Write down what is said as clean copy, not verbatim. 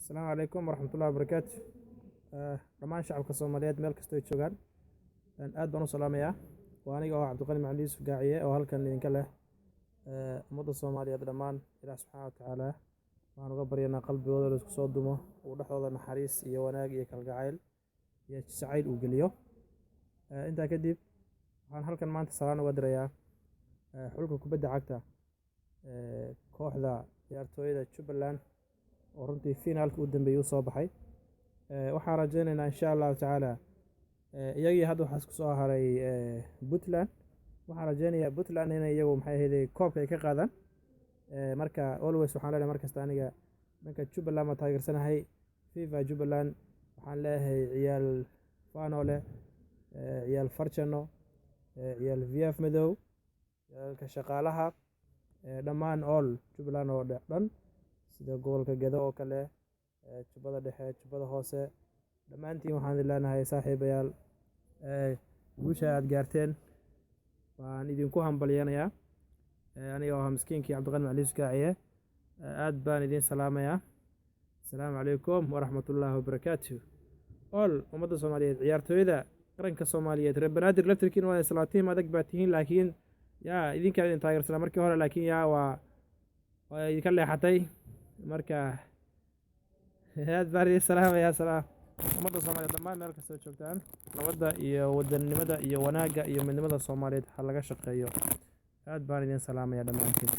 Asalaamu calaykum waraxmatullaahi wabarakaatu. Dhammaan shacabka Soomaaliyeed meel kasta ay joogaan aad baan u salaamayaa. Waa aniga oo Cabdiqani Macalin Yuusuf Gaaciye oo halkan idinka leh ummadda Soomaaliyeed dhammaan Ilaah subxaana wa tacaala waxaan uga baryanaa qalbigooda la isku soo dumo uu dhexdooda naxariis iyo wanaag iyo kalgacayl iyo jacayl uu geliyo. Intaa kadib waxaan halkan maanta salaan uga dirayaa xulka kubadda cagta kooxda ciyaartooyda Jubbaland oo runtii finaalka u dambeeyay u soo baxay. Waxaan rajaynaynaa insha Allahu tacaala iyagii hadda waxaa isku soo haray Puntland. Waxaan rajaynayaa Puntland inay iyagu maxay ahayd koobka ay ka qaadaan. Marka always waxaan leenahay markasta aniga dhanka Jubbaland ma taageersanahay FIFA Jubbaland. Waxaan leeyahay ciyaal Faanole, ciyaal Farchano, ciyaal VF Madow, ciyaalka shaqaalaha dhammaan all Jubbaland oo dhan sida gobolka Gedo oo kale, Jubbada Dhexe, Jubbada Hoose. Dhammaantiin waxaan idin leenahay saaxiibayaal guusha aad gaarteen waan idinku hambalyanayaa. Aniga oo miskiinkii Cabdiqani Macalin Yuusuf Gaaciye aad baan idin salaamayaa. Asalaamu calaykum waraxmatullaahi wabarakaatu. All ummadda Soomaaliyeed ciyaartooyda qaranka Soomaaliyeed reer Banaadir laftirkiina waa islaatiim adag baa tihiin laakiin yaa idinka idin taageersanaa markii hore laakiin yaa waa idinka leexatay marka aad baan idin salaamayaa. Salaam ummadda Soomaaliyeed dhammaan meel kasta oo joogtaan nabadda iyo wadannimada iyo wanaagga iyo midnimada Soomaaliyeed ha laga shaqeeyo. aad baan idin salaamayaa dhammaantiin.